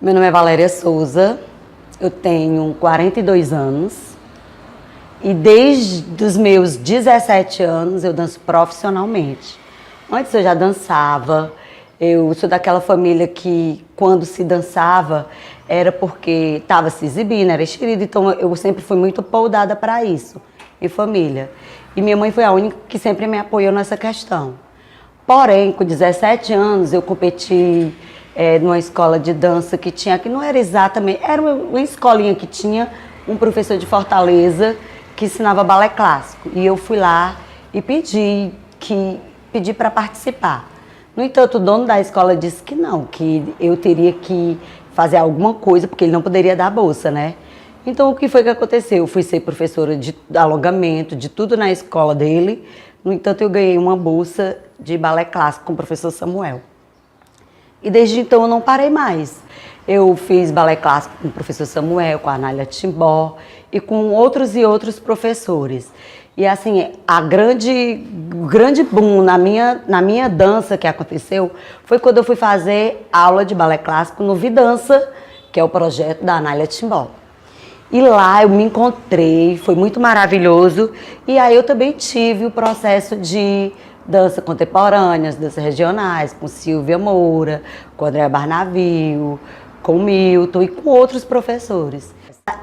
Meu nome é Valéria Souza, eu tenho 42 anos e desde os meus 17 anos eu danço profissionalmente. Antes eu já dançava, eu sou daquela família que quando se dançava era porque estava se exibindo, era enxerido, então eu sempre fui muito poudada para isso, em família. E minha mãe foi a única que sempre me apoiou nessa questão. Porém, com 17 anos eu competi numa escola de dança que tinha, que não era exatamente, era uma escolinha que tinha um professor de Fortaleza que ensinava balé clássico. E eu fui lá e pedi para participar. No entanto, o dono da escola disse que não, que eu teria que fazer alguma coisa, porque ele não poderia dar bolsa, né? Então, o que foi que aconteceu? Eu fui ser professora de alongamento, de tudo na escola dele. No entanto, eu ganhei uma bolsa de balé clássico com o professor Samuel. E desde então eu não parei mais. Eu fiz balé clássico com o professor Samuel, com a Nália Timbó e com outros e outros professores. E assim, o grande boom na minha dança que aconteceu foi quando eu fui fazer aula de balé clássico no Vidança, que é o projeto da Nália Timbó. E lá eu me encontrei, foi muito maravilhoso. E aí eu também tive o processo de dança contemporânea, danças regionais, com Silvia Moura, com Andréa Barnavio, com Milton e com outros professores.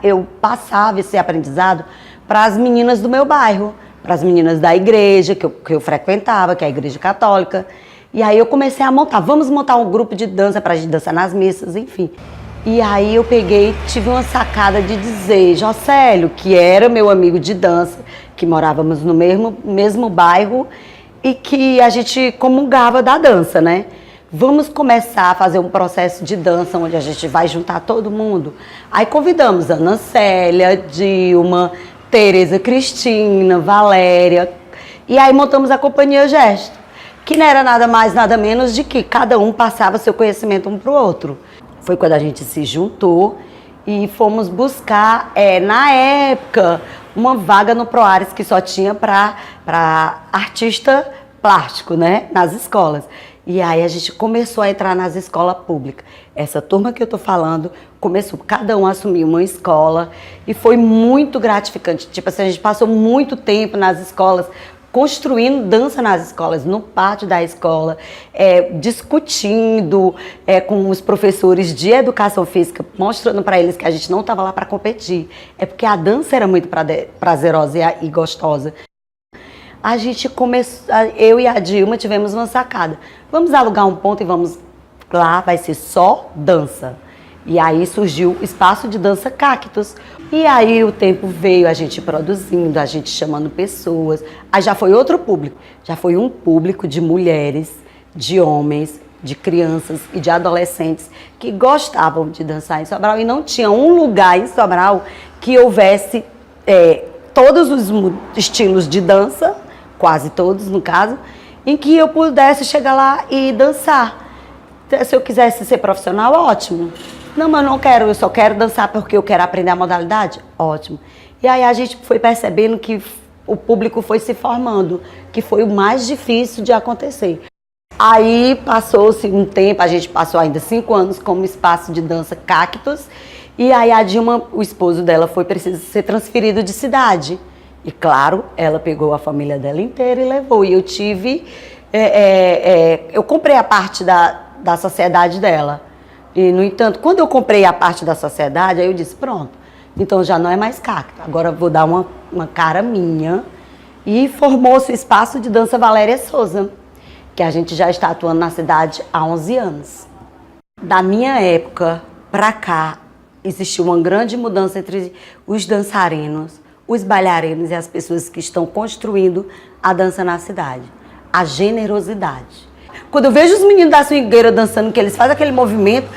Eu passava esse aprendizado para as meninas do meu bairro, para as meninas da igreja que eu frequentava, que é a igreja católica. E aí eu comecei a vamos montar um grupo de dança para a gente dançar nas missas, enfim. E aí eu tive uma sacada de dizer, Jocélio, que era meu amigo de dança, que morávamos no mesmo bairro e que a gente comungava da dança, né? Vamos começar a fazer um processo de dança onde a gente vai juntar todo mundo. Aí convidamos a Ana Célia, Dilma, Tereza Cristina, Valéria. E aí montamos a Companhia Gesto, que não era nada mais, nada menos de que cada um passava seu conhecimento um para o outro. Foi quando a gente se juntou e fomos buscar, na época, uma vaga no Proares que só tinha para artista plástico, né, nas escolas. E aí a gente começou a entrar nas escolas públicas. Essa turma que eu tô falando começou, cada um assumiu uma escola e foi muito gratificante. Tipo assim, a gente passou muito tempo nas escolas, construindo dança nas escolas, no pátio da escola, discutindo com os professores de educação física, mostrando para eles que a gente não estava lá para competir. É porque a dança era muito prazerosa e gostosa. A gente começou, eu e a Dilma tivemos uma sacada. Vamos alugar um ponto e vamos lá, vai ser só dança. E aí surgiu o espaço de dança Cactus. E aí o tempo veio, a gente produzindo, a gente chamando pessoas. Aí já foi outro público. Já foi um público de mulheres, de homens, de crianças e de adolescentes que gostavam de dançar em Sobral. E não tinha um lugar em Sobral que houvesse todos os estilos de dança, quase todos no caso, em que eu pudesse chegar lá e dançar. Se eu quisesse ser profissional, ótimo. Não, mas eu não quero, eu só quero dançar porque eu quero aprender a modalidade? Ótimo. E aí a gente foi percebendo que o público foi se formando, que foi o mais difícil de acontecer. Aí passou-se um tempo, a gente passou ainda 5 anos como espaço de dança Cactus, e aí a Dilma, o esposo dela, foi preciso ser transferido de cidade. E claro, ela pegou a família dela inteira e levou. E eu eu comprei a parte da sociedade dela. E, no entanto, quando eu comprei a parte da sociedade, aí eu disse, pronto, então já não é mais Cactus, agora eu vou dar uma cara minha. E formou-se o espaço de dança Valéria Souza, que a gente já está atuando na cidade há 11 anos. Da minha época para cá, existiu uma grande mudança entre os dançarinos, os bailarinos e as pessoas que estão construindo a dança na cidade. A generosidade. Quando eu vejo os meninos da swingueira dançando, que eles fazem aquele movimento,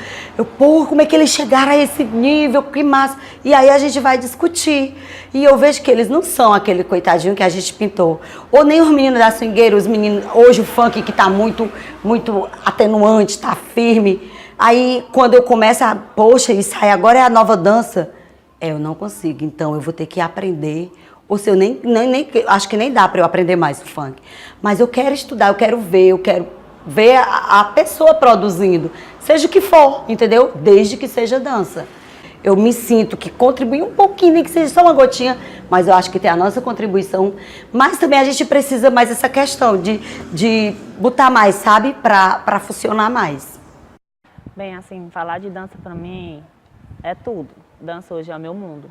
como é que eles chegaram a esse nível, que massa. E aí a gente vai discutir. E eu vejo que eles não são aquele coitadinho que a gente pintou. Ou nem os meninos da swingueira, os meninos, hoje o funk que tá muito atenuante, tá firme. Aí quando eu começo poxa, isso aí agora é a nova dança. Eu não consigo, então eu vou ter que aprender. Ou se eu acho que nem dá para eu aprender mais o funk. Mas eu quero estudar, eu quero ver, eu quero ver a pessoa produzindo, seja o que for, entendeu? Desde que seja dança. Eu me sinto que contribui um pouquinho, nem que seja só uma gotinha, mas eu acho que tem a nossa contribuição. Mas também a gente precisa mais essa questão de botar mais, sabe? Para funcionar mais. Bem, assim, falar de dança pra mim é tudo. Dança hoje é o meu mundo.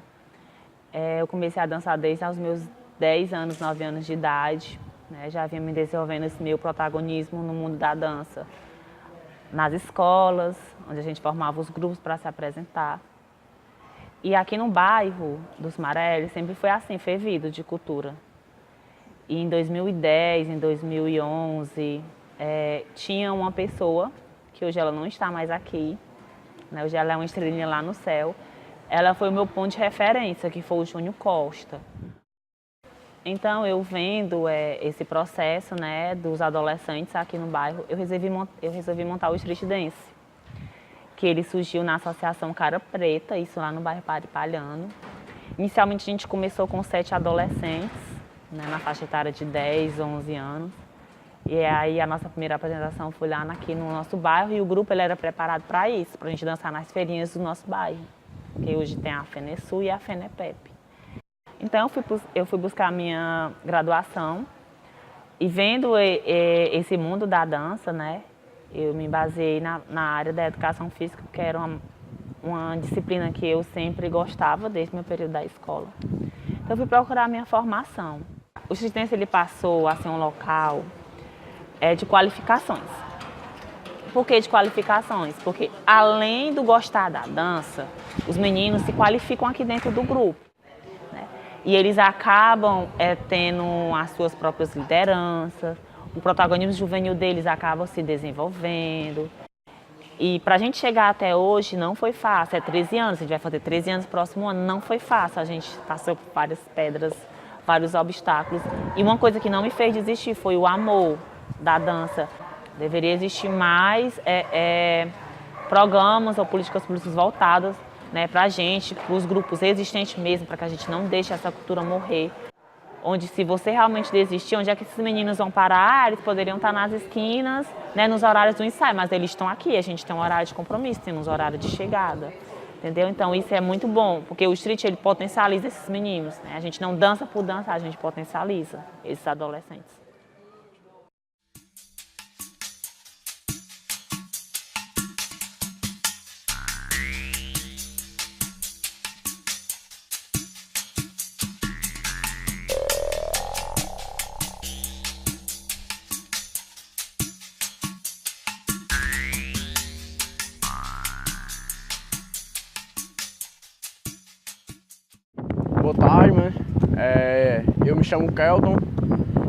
Eu comecei a dançar desde os meus 10 anos, 9 anos de idade. Né? Já vinha me desenvolvendo esse meu protagonismo no mundo da dança. Nas escolas, onde a gente formava os grupos para se apresentar. E aqui no bairro dos Marelli sempre foi assim, fervido de cultura. E em 2010, em 2011, tinha uma pessoa, que hoje ela não está mais aqui, né? Hoje ela é uma estrelinha lá no céu. Ela foi o meu ponto de referência, que foi o Júnior Costa. Então, eu vendo esse processo, né, dos adolescentes aqui no bairro, eu resolvi montar o Street Dance, que ele surgiu na Associação Cara Preta, isso lá no bairro Padre Palhano. Inicialmente, a gente começou com 7 adolescentes, né, na faixa etária de 10, 11 anos. E aí, a nossa primeira apresentação foi lá aqui no nosso bairro, e o grupo ele era preparado para isso, para a gente dançar nas feirinhas do nosso bairro, que hoje tem a FENESU e a FENEPEP. Então, eu fui buscar a minha graduação e vendo esse mundo da dança, né, eu me baseei na área da educação física, que era uma disciplina que eu sempre gostava desde o meu período da escola. Então, eu fui procurar a minha formação. O Street Dance ele passou a ser um local de qualificações. Por que de qualificações? Porque, além do gostar da dança, os meninos se qualificam aqui dentro do grupo. E eles acabam tendo as suas próprias lideranças, o protagonismo juvenil deles acaba se desenvolvendo. E para a gente chegar até hoje não foi fácil, 13 anos, a gente vai fazer 13 anos no próximo ano, não foi fácil, a gente passou por várias pedras, vários obstáculos. E uma coisa que não me fez desistir foi o amor da dança. Deveria existir mais programas ou políticas públicas voltadas, né, para a gente, para os grupos existentes mesmo, para que a gente não deixe essa cultura morrer. Onde, se você realmente desistir, onde é que esses meninos vão parar? Eles poderiam estar nas esquinas, né, nos horários do ensaio, mas eles estão aqui, a gente tem um horário de compromisso, temos um horário de chegada. Entendeu? Então isso é muito bom, porque o street ele potencializa esses meninos, né? A gente não dança por dançar, a gente potencializa esses adolescentes. Boa tarde, mano. Eu me chamo Kelton,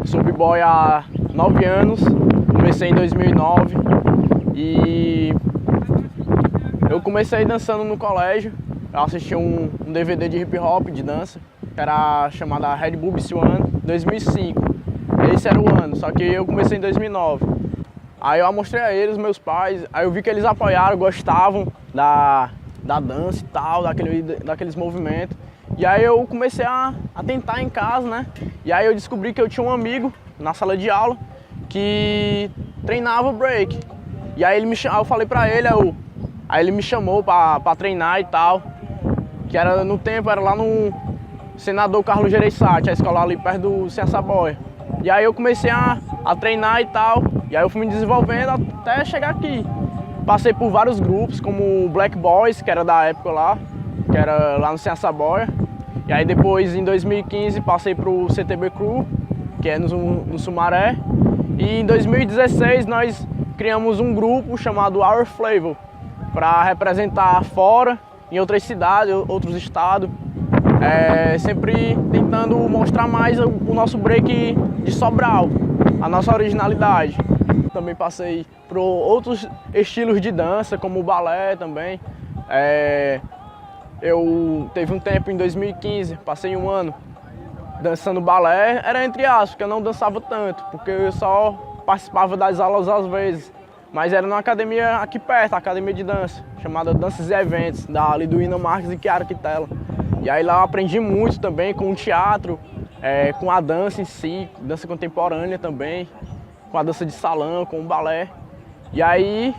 sou b-boy há 9 anos, comecei em 2009 e eu comecei dançando no colégio. Eu assisti um DVD de hip hop, de dança, que era chamada Red Bull BC One 2005. Esse era o ano, só que eu comecei em 2009. Aí eu mostrei a eles, meus pais, aí eu vi que eles apoiaram, gostavam da dança e tal, daqueles movimentos. E aí eu comecei a tentar em casa, né? E aí eu descobri que eu tinha um amigo na sala de aula que treinava break. E aí eu falei pra ele, aí ele me chamou pra treinar e tal. Que era no tempo, era lá no Senador Carlos Gereissati, a escola ali perto do Ciência-Boia. E aí eu comecei a treinar e tal. E aí eu fui me desenvolvendo até chegar aqui. Passei por vários grupos, como o Black Boys, que era da época lá, que era lá no Ciência-Boia. E aí depois, em 2015, passei pro CTB Crew, que é no Sumaré. E em 2016 nós criamos um grupo chamado Our Flavor, para representar fora, em outras cidades, outros estados. Sempre tentando mostrar mais o nosso break de Sobral, a nossa originalidade. Também passei por outros estilos de dança, como o balé também. Eu teve um tempo em 2015, passei um ano dançando balé, era entre aspas, porque eu não dançava tanto, porque eu só participava das aulas às vezes. Mas era numa academia aqui perto, a academia de dança, chamada Danças e Eventos, da Liduína Marques e Chiara Quitela. E aí lá eu aprendi muito também com o teatro, com a dança em si, dança contemporânea também. com a dança de salão, com o balé. E aí,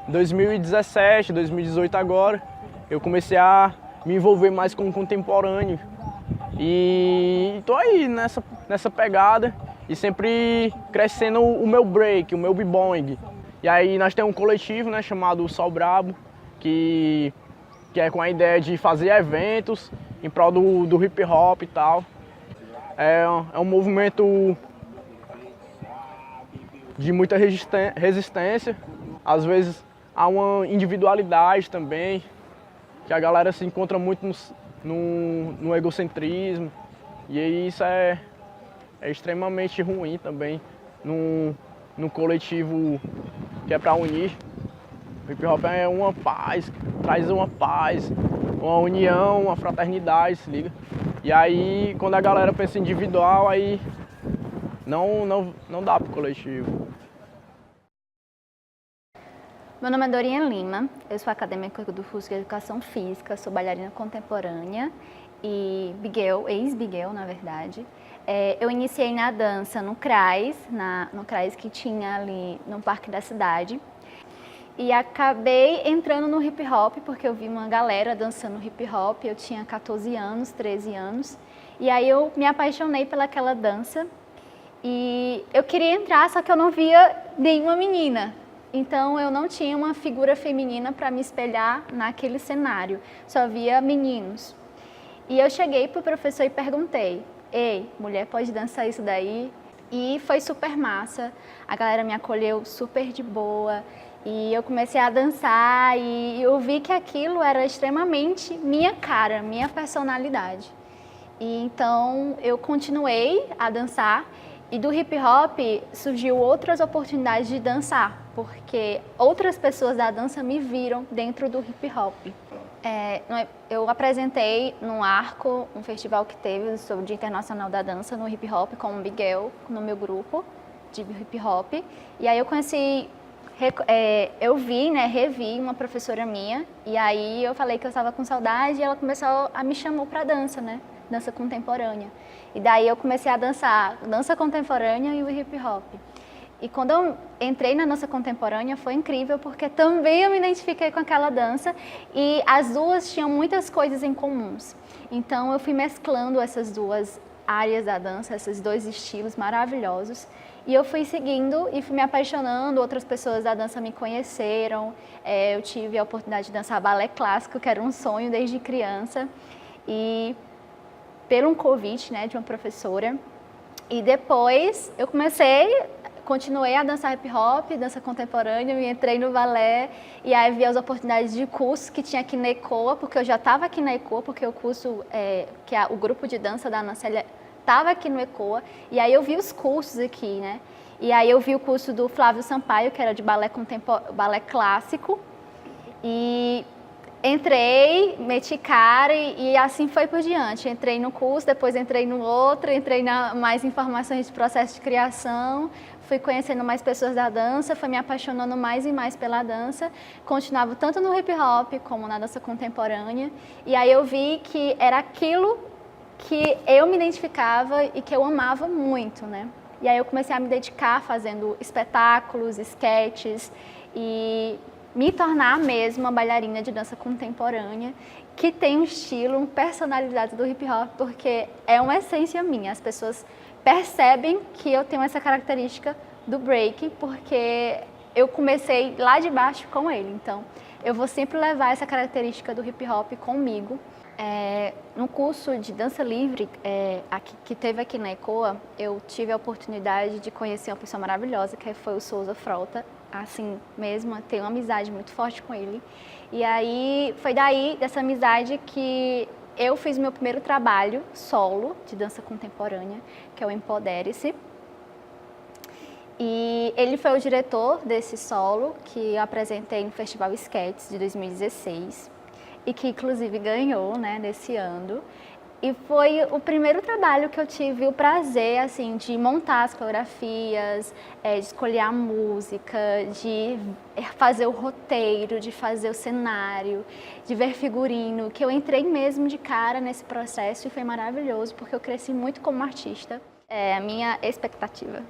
em 2017, 2018 agora, eu comecei a me envolver mais com o contemporâneo. E tô aí nessa pegada e sempre crescendo o meu break, o meu b-boing. E aí nós temos um coletivo, né, chamado Sol Brabo, que é com a ideia de fazer eventos em prol do hip hop e tal. É um movimento de muita resistência. Às vezes há uma individualidade também, que a galera se encontra muito no egocentrismo. E aí isso é extremamente ruim também num coletivo que é para unir. O hip hop é uma paz, traz uma paz, uma união, uma fraternidade, se liga. E aí, quando a galera pensa individual, aí não dá pro coletivo. Meu nome é Dorinha Lima, eu sou acadêmica do curso de Educação Física, sou bailarina contemporânea e ex-Big Girl, na verdade. Eu iniciei na dança no CRAS, no CRAS que tinha ali no Parque da Cidade. E acabei entrando no hip hop, porque eu vi uma galera dançando hip hop, eu tinha 14 anos, 13 anos. E aí eu me apaixonei pelaquela dança e eu queria entrar, só que eu não via nenhuma menina. Então eu não tinha uma figura feminina para me espelhar naquele cenário, só via meninos. E eu cheguei pro professor e perguntei: ei, mulher pode dançar isso daí? E foi super massa, a galera me acolheu super de boa. E eu comecei a dançar e eu vi que aquilo era extremamente minha cara, minha personalidade. E então eu continuei a dançar e do hip hop surgiu outras oportunidades de dançar, porque outras pessoas da dança me viram dentro do hip hop. Eu apresentei num Arco, um festival que teve sobre o Dia Internacional da Dança no hip hop com o Miguel, no meu grupo de hip hop. E aí eu conheci... eu revi uma professora minha e aí eu falei que eu estava com saudade e ela começou a me chamar para dança, né? Dança contemporânea. E daí eu comecei a dançar dança contemporânea e o hip hop. E quando eu entrei na dança contemporânea foi incrível porque também eu me identifiquei com aquela dança e as duas tinham muitas coisas em comuns. Então eu fui mesclando essas duas áreas da dança, esses dois estilos maravilhosos. E eu fui seguindo e fui me apaixonando, outras pessoas da dança me conheceram, eu tive a oportunidade de dançar balé clássico, que era um sonho desde criança, e pelo um convite, né, de uma professora. E depois eu continuei a dançar hip hop, dança contemporânea, me entrei no balé, e aí vi as oportunidades de curso que tinha aqui na ECOA, porque eu já estava aqui na ECOA, porque o curso, o grupo de dança da Anacélia estava aqui no ECOA, e aí eu vi os cursos aqui, né? E aí eu vi o curso do Flávio Sampaio, que era de balé clássico, e entrei, meti cara e assim foi por diante. Entrei no curso, depois entrei no outro, entrei mais informações de processo de criação, fui conhecendo mais pessoas da dança, fui me apaixonando mais e mais pela dança, continuava tanto no hip hop como na dança contemporânea, e aí eu vi que era aquilo que eu me identificava e que eu amava muito, né? E aí eu comecei a me dedicar fazendo espetáculos, esquetes e me tornar mesmo uma bailarina de dança contemporânea que tem um estilo, uma personalidade do hip hop, porque é uma essência minha. As pessoas percebem que eu tenho essa característica do break, porque eu comecei lá de baixo com ele. Então, eu vou sempre levar essa característica do hip hop comigo. No curso de dança livre que teve aqui na ECOA, eu tive a oportunidade de conhecer uma pessoa maravilhosa, que foi o Souza Frota, assim mesmo, tenho uma amizade muito forte com ele. E aí, foi daí, dessa amizade, que eu fiz meu primeiro trabalho solo de dança contemporânea, que é o Empodere-se. E ele foi o diretor desse solo, que eu apresentei no Festival Sketches de 2016. E que inclusive ganhou, né, nesse ano. E foi o primeiro trabalho que eu tive o prazer, assim, de montar as coreografias, de escolher a música, de fazer o roteiro, de fazer o cenário, de ver figurino, que eu entrei mesmo de cara nesse processo e foi maravilhoso, porque eu cresci muito como artista. A minha expectativa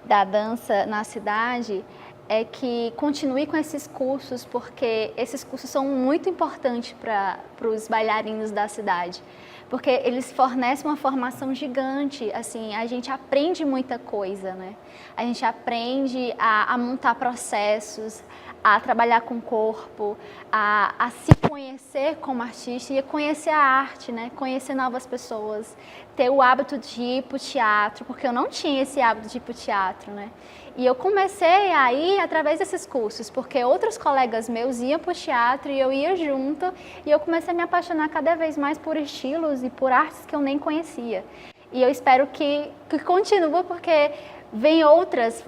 da dança na cidade é que continue com esses cursos, porque esses cursos são muito importantes para os bailarinos da cidade, porque eles fornecem uma formação gigante, assim, a gente aprende muita coisa, né? A gente aprende a montar processos, a trabalhar com o corpo, a se conhecer como artista e a conhecer a arte, né? Conhecer novas pessoas, ter o hábito de ir para o teatro, porque eu não tinha esse hábito de ir para o teatro, né? E eu comecei a ir através desses cursos, porque outros colegas meus iam para o teatro e eu ia junto, e eu comecei a me apaixonar cada vez mais por estilos e por artes que eu nem conhecia. E eu espero que continue, porque vem outras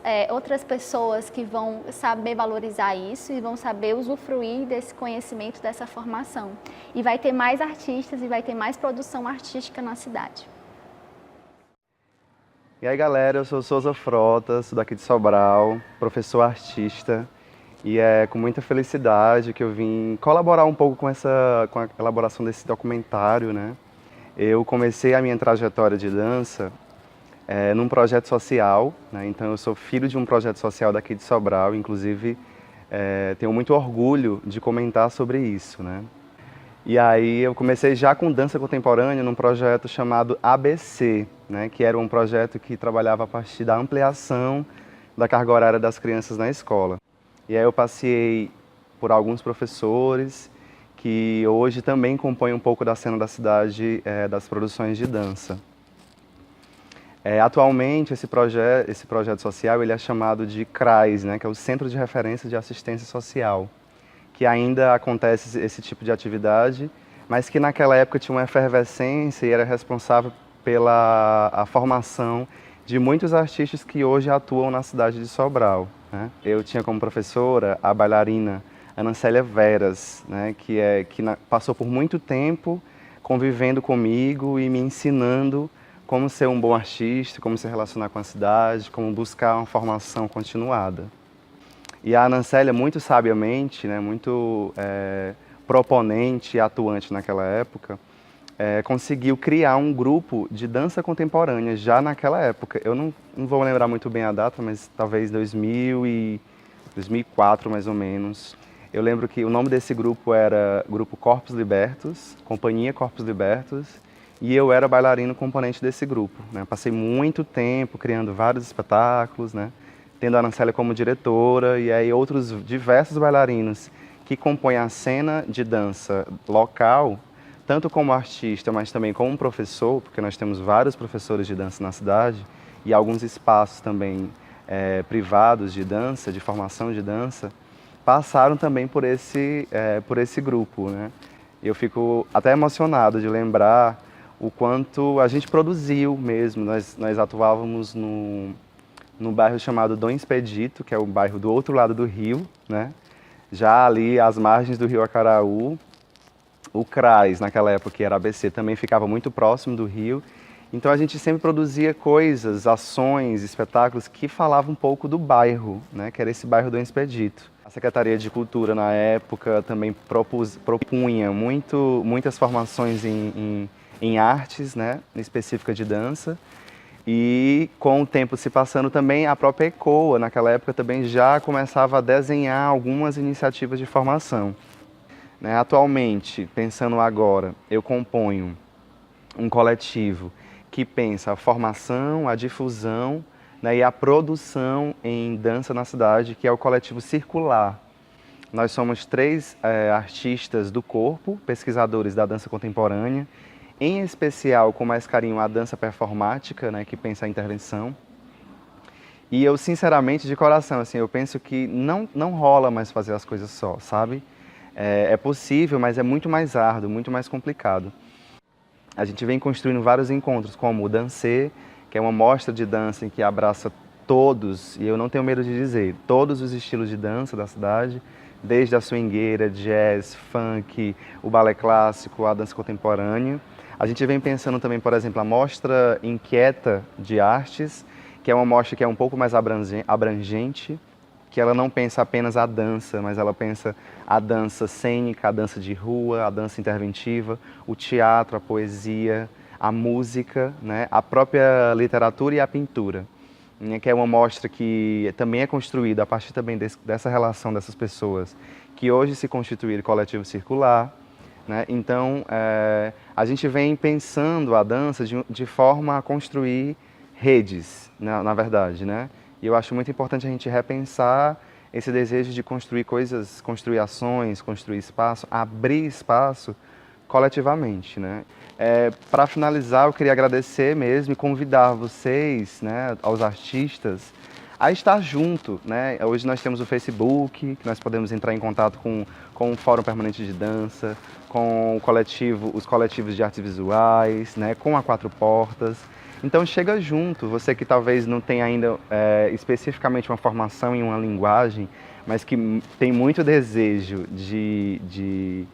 pessoas que vão saber valorizar isso e vão saber usufruir desse conhecimento, dessa formação. E vai ter mais artistas e vai ter mais produção artística na cidade. E aí galera, eu sou Souza Frotas, sou daqui de Sobral, professor artista, e é com muita felicidade que eu vim colaborar um pouco com a elaboração desse documentário, né? Eu comecei a minha trajetória de dança num projeto social, né? Então eu sou filho de um projeto social daqui de Sobral, inclusive tenho muito orgulho de comentar sobre isso, né? E aí eu comecei já com dança contemporânea num projeto chamado ABC, né, que era um projeto que trabalhava a partir da ampliação da carga horária das crianças na escola. E aí eu passei por alguns professores que hoje também compõem um pouco da cena da cidade das produções de dança. Atualmente esse projeto social ele é chamado de CRAS, né, que é o Centro de Referência de Assistência Social, que ainda acontece esse tipo de atividade, mas que naquela época tinha uma efervescência e era responsável pela formação de muitos artistas que hoje atuam na cidade de Sobral, né? Eu tinha como professora a bailarina Anacélia Veras, né, que passou por muito tempo convivendo comigo e me ensinando como ser um bom artista, como se relacionar com a cidade, como buscar uma formação continuada. E a Anacélia, muito sabiamente, né, muito proponente e atuante naquela época, conseguiu criar um grupo de dança contemporânea já naquela época. Eu não vou lembrar muito bem a data, mas talvez 2004 mais ou menos. Eu lembro que o nome desse grupo era Grupo Corpos Libertos, Companhia Corpos Libertos, e eu era bailarino componente desse grupo, né? Passei muito tempo criando vários espetáculos, né? Tendo a Anacélia como diretora, e aí outros diversos bailarinos que compõem a cena de dança local, tanto como artista, mas também como professor, porque nós temos vários professores de dança na cidade, e alguns espaços também privados de dança, de formação de dança, passaram também por esse grupo, né? Eu fico até emocionado de lembrar o quanto a gente produziu mesmo. Nós atuávamos no bairro chamado Dom Expedito, que é o bairro do outro lado do rio, né? Já ali às margens do rio Acaraú. O CRAS, naquela época, que era ABC, também ficava muito próximo do rio. Então a gente sempre produzia coisas, ações, espetáculos que falavam um pouco do bairro, né? Que era esse bairro do Expedito. A Secretaria de Cultura, na época, também propunha muitas formações em artes, né? Específica de dança. E com o tempo se passando também, a própria ECOA, naquela época, também já começava a desenhar algumas iniciativas de formação. Atualmente, pensando agora, eu componho um coletivo que pensa a formação, a difusão, né, e a produção em dança na cidade, que é o coletivo Circular. Nós somos 3 artistas do corpo, pesquisadores da dança contemporânea, em especial, com mais carinho, a dança performática, né, que pensa a intervenção. E eu, sinceramente, de coração, assim, eu penso que não rola mais fazer as coisas só, sabe? É possível, mas é muito mais árduo, muito mais complicado. A gente vem construindo vários encontros, como o Dancê, que é uma mostra de dança em que abraça todos, e eu não tenho medo de dizer, todos os estilos de dança da cidade, desde a swingueira, jazz, funk, o balé clássico, a dança contemporânea. A gente vem pensando também, por exemplo, a Mostra Inquieta de Artes, que é uma mostra que é um pouco mais abrangente, que ela não pensa apenas a dança, mas ela pensa a dança cênica, a dança de rua, a dança interventiva, o teatro, a poesia, a música, né, a própria literatura e a pintura. né, que é uma mostra que também é construída a partir também dessa relação dessas pessoas que hoje se constituíram coletivo circular, né? Então, a gente vem pensando a dança de forma a construir redes, na verdade, né? E eu acho muito importante a gente repensar esse desejo de construir coisas, construir ações, construir espaço, abrir espaço coletivamente, né? Para finalizar, eu queria agradecer mesmo e convidar vocês, né, aos artistas, a estar junto, né? Hoje nós temos o Facebook, que nós podemos entrar em contato com o Fórum Permanente de Dança, com os coletivos de artes visuais, né, com a Quatro Portas. Então chega junto, você que talvez não tenha ainda especificamente uma formação em uma linguagem, mas que tem muito desejo de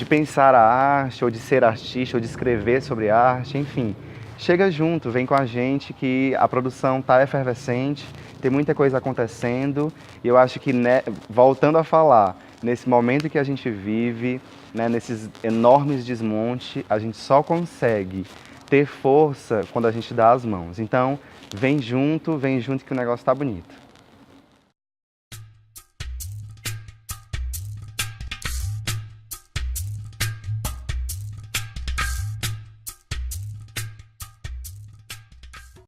pensar a arte, ou de ser artista, ou de escrever sobre arte, enfim. Chega junto, vem com a gente que a produção está efervescente, tem muita coisa acontecendo e eu acho que, né, voltando a falar, nesse momento que a gente vive, né, nesses enormes desmontes, a gente só consegue ter força quando a gente dá as mãos. Então, vem junto que o negócio está bonito.